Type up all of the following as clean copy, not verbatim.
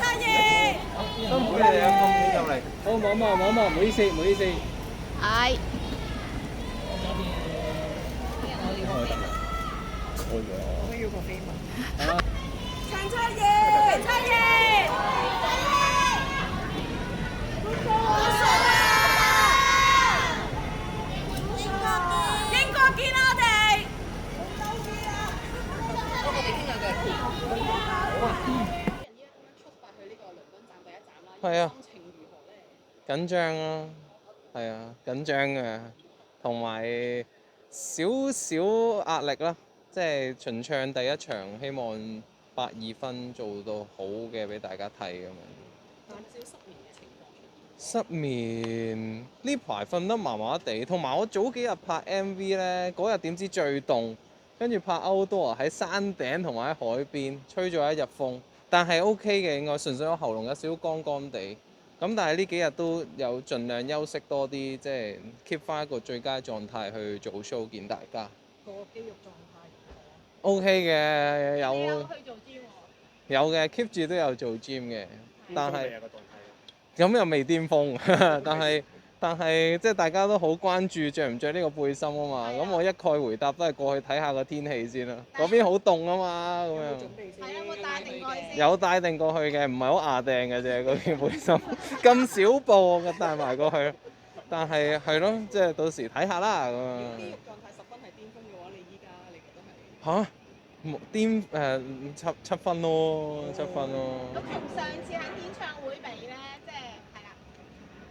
辛苦你哋啊，咁遠入嚟。好，望一望，唔好意思，唔好意思。係。我要個飛吻。陳卓賢，陳卓賢，英國見我哋。我哋傾兩句。好啊。出發去呢個倫敦站第一站啦，係啊。心情如何咧？緊張啊，係啊，緊張嘅，同埋少少壓力啦。即係巡唱第一場，希望82分做到好嘅俾大家睇咁樣。有少失眠嘅情況出現。失眠呢排瞓得麻麻地，同埋我早幾日拍 MV 呢，嗰日點知最凍，跟住拍 outdoor 喺山頂同埋喺海邊，吹咗一日風，但係 OK 嘅，應該純粹我喉嚨有少少乾乾地。咁但係呢幾日都有盡量休息多啲，即係 keep 翻一個最佳狀態去做 show 見大家。個肌肉狀態 OK 嘅，有去做 gym 有嘅 keep 住都有做 gym 嘅，但係個狀態。咁又未巔峰，但係即係大家都好關注着唔着呢個背心啊嘛，咁我一概回答都係過去睇下個天氣先啦。嗰邊好凍啊嘛，咁樣。係有冇帶定過去先？有帶定過去嘅，唔係好牙訂嘅啫，嗰件背心咁少布，我帶埋過去。但係係咯，即係到時睇下啦咁樣。肌肉狀態十分係巔峰嘅話，你依家你覺得係？嚇？7分咯，7分咯。咁同上次喺演唱會比咧，即係係啦。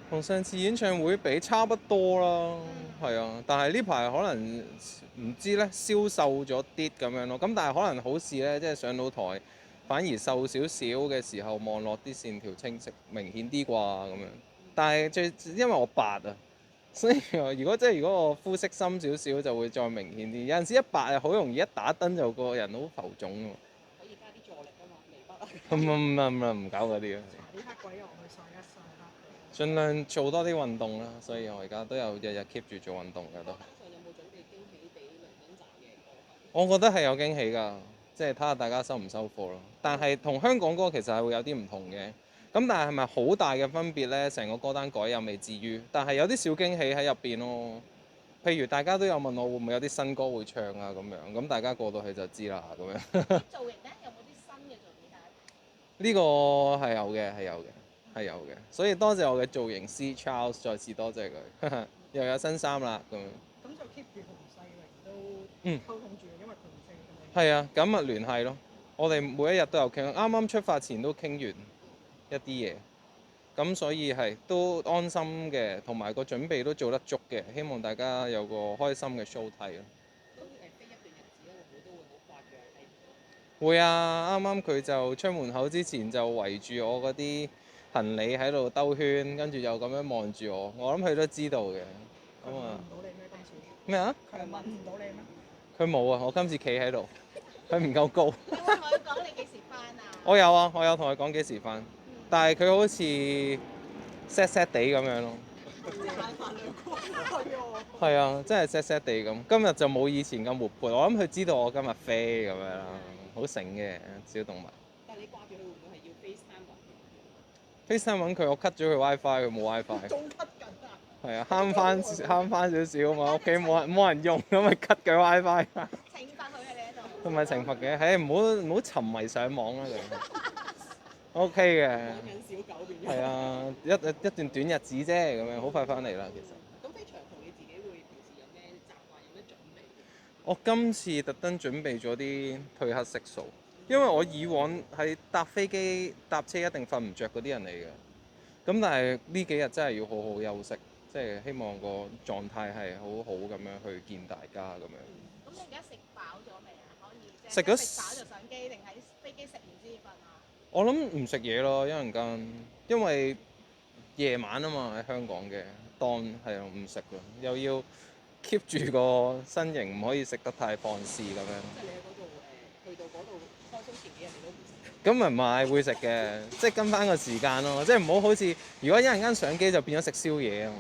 同上次演唱會比差不多啦，係啊，但係呢排可能唔知咧消瘦咗啲咁樣咯。咁但係可能好事咧，即係上到台反而瘦少少嘅時候，望落啲線條清晰明顯啲啩咁樣。但係因為我白啊，所以如果我膚色深少少就會再明顯啲。有陣時一白啊，好容易一打燈就個人好浮腫㗎嘛。可以加啲助力啊嘛，眉筆啊。唔搞嗰啲啊。搽啲黑鬼油去曬一曬黑。盡量做多啲運動啦，所以我而家都有日日 keep 住做運動㗎都。上有冇準備驚喜俾倫敦站嘅歌迷？我覺得係有驚喜㗎，即係睇下大家收唔收貨咯。但係同香港歌其實係會有啲唔同嘅。咁但係係咪好大嘅分別呢？成個歌單改又未至於，但係有啲小驚喜喺入邊咯。譬如大家都有問我會唔會有啲新歌會唱啊咁樣，咁大家過到去就知啦咁樣。造型咧有冇啲新嘅造型睇？呢個係有嘅，係有嘅，係有嘅。所以多謝我嘅造型師 Charles，再次多謝佢，又有新衫啦咁樣。咁就 keep 住同世榮都溝通住，因為同性咁樣。係啊，緊密聯繫咯。我哋每一日都有傾，啱啱出發前都傾完一啲嘢，咁所以係都安心嘅，同埋個準備都做得足嘅。希望大家有個開心嘅 show 睇咯。都飛一段日子啦，會唔會都會好掛住係？會啊，啱啱佢就出門口之前就圍住我嗰啲行李喺度兜圈，跟住又咁樣望住我。我諗佢都知道嘅。咁啊。唔到你咩今次？咩啊？佢問唔到你咩？佢冇啊！我今次企喺度，佢唔夠高。你會同佢講你幾時翻啊？我有啊，我有同佢講幾時翻，但係佢好似 sad 地咁樣咯。係啊，真係 sad 地咁。今日就冇以前咁活潑，我諗佢知道我今日飛咁樣啦，好醒嘅小動物。但係你掛住佢會唔會係要 FaceTime 揾佢？ FaceTime 揾佢，我 cut 咗佢 WiFi，佢冇 WiFi。仲 cut 緊啊！係啊，慳翻少少啊嘛，屋企冇人用，咁咪 cut 佢 WiFi。懲罰佢啊！你喺度。同埋懲罰嘅，係唔好沉迷上網啦佢。OK 嘅。玩緊小狗變咗。係啊，一段短日子啫，咁樣好快翻嚟啦，其實。咁飛長途你自己會平時有咩習慣，有咩準備？我今次特登準備咗啲褪黑色素，因為我以往係搭飛機搭車一定瞓唔着嗰啲人嚟嘅。咁但係呢幾日真係要好好休息，即係希望個狀態係好好咁樣去見大家咁樣。咁你而家食飽咗未啊？可以即係食咗食飽就上機，定喺飛機食完先瞓啊？我諗唔食嘢咯，一陣間，因為夜晚啊嘛，喺香港嘅當係啊唔食㗎，又要 keep 住個身形，唔可以食得太放肆咁樣。即係你喺嗰度去到嗰度開 show 前幾日你都唔食。咁咪唔係會食嘅，即係跟翻個時間咯，即係唔好好似如果一陣間上機就變咗食宵夜啊嘛，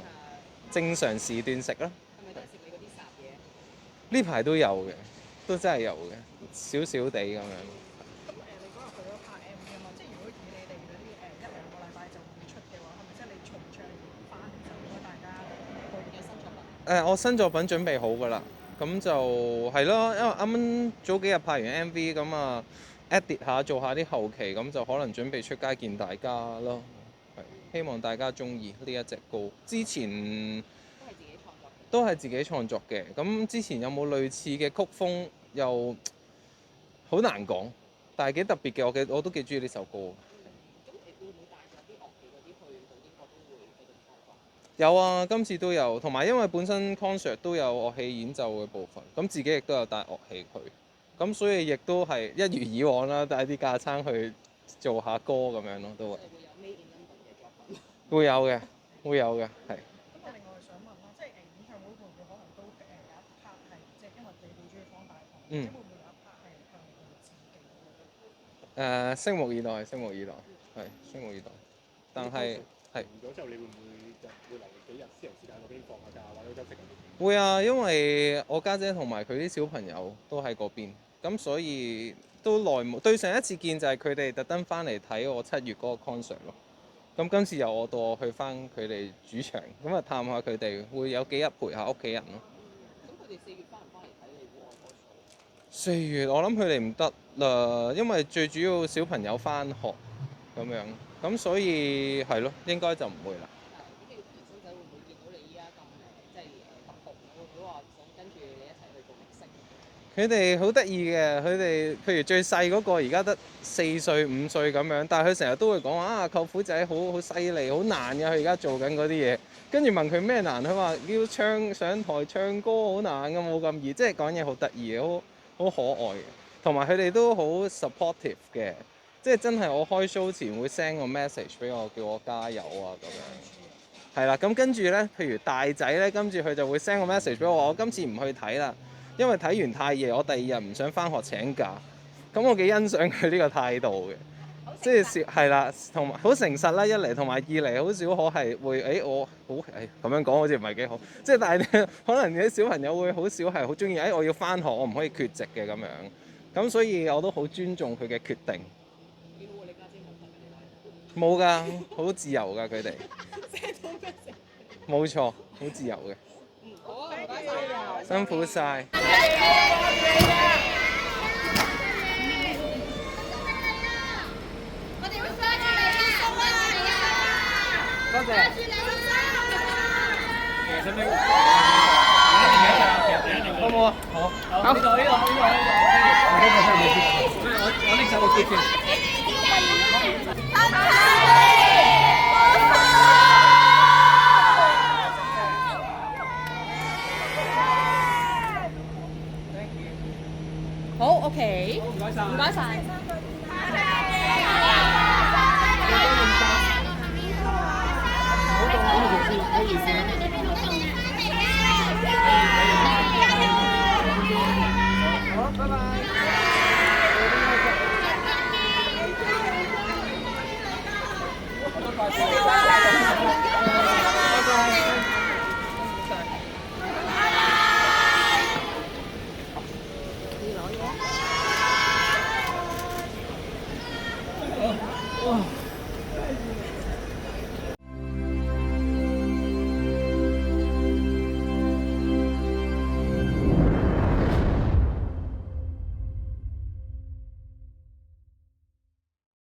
正常時段食啦。係咪都係食你嗰啲雜嘢？呢排都有嘅，都真係有嘅，少少地咁樣。咁你嗰日去咗拍 MV 啊嘛，即係如果以你哋嗰啲一兩個禮拜就會出嘅話，係咪即係你重唱完翻就應該大家去有新作品？我新作品準備好㗎啦，咁就係咯，因為啱啱早幾日拍完 MV 咁啊 edit 下做下啲後期，咁就可能準備出街見大家咯。係希望大家中意呢一隻歌。之前都係自己創作嘅，咁之前有冇類似嘅曲風又好難講，但係幾特別嘅，我都幾中意呢首歌。咁你會唔會帶咗啲樂器嗰啲去到英國都會繼續創作？有啊，今次都有，同埋因為本身 concert 都有樂器演奏嘅部分，咁自己亦都有帶樂器去，咁所以亦都係一如以往啦，帶啲架撐去做下歌咁樣咯，都會。會有 Made in London 嘅作品？會有嘅，會有嘅，係。咁我另外想問啦，即係演唱會會唔會可能都有一 part 係即係因為你好中意方大同，即係會唔會有一 part 係向佢致敬？拭目以待，拭目以待，係拭目以待。但係係。完咗之後，你會唔會留幾日私人時間嗰邊放下假或者休息咁？會啊，因為我家姐同埋佢啲小朋友都喺嗰邊，咁所以都耐冇對上一次見就係佢哋特登翻嚟睇我7月嗰個 concert 咯。咁今次由我到我去翻佢哋主場，咁啊探下佢哋，會有幾日陪下屋企人咯。咁佢哋4月翻唔翻嚟睇你戶外歌手4月我諗佢哋唔得啦，因為最主要小朋友翻學咁樣，咁所以係咯，應該就唔會啦。咁你條新仔會唔會見到你依家咁即係咁紅？會唔會話想跟住你一齊去做明星？佢哋好得意嘅，佢哋譬如最細嗰個而家得4歲5歲咁樣，但係佢成日都會講話啊，舅父仔好犀利，好難嘅。佢而家做緊嗰啲嘢，跟住問佢咩難，佢話要上台唱歌好難嘅，冇咁易，即係講嘢好得意嘅，好可愛嘅。同埋佢哋都好 supportive 嘅，即係真係我開 show 前會 send 個 message 俾我，叫我加油啊咁樣。係啦，咁跟住咧，譬如大仔咧，跟住佢就會 send 個 message 俾我，我今次唔去睇啦。因為睇完太夜，我第2日唔想翻學請假，咁我幾欣賞佢呢個態度嘅，即係係啦，同埋好誠實啦，一嚟同埋二嚟好少可係會我好咁樣講好似唔係幾好，即係但係可能啲小朋友會好少係好中意我要翻學，我唔可以缺席嘅咁樣，咁所以我都好尊重佢嘅決定。幾好喎！你家姐冇份嘅你冇㗎，好自由㗎佢哋。冇錯，好自由嘅。好啊，唔該晒。辛苦晒。我哋會翻住你啊！多謝。翻住你其實你好唔好啊？好。好。呢個。我拎走個機先。好，OK，唔該晒。唔該晒。好，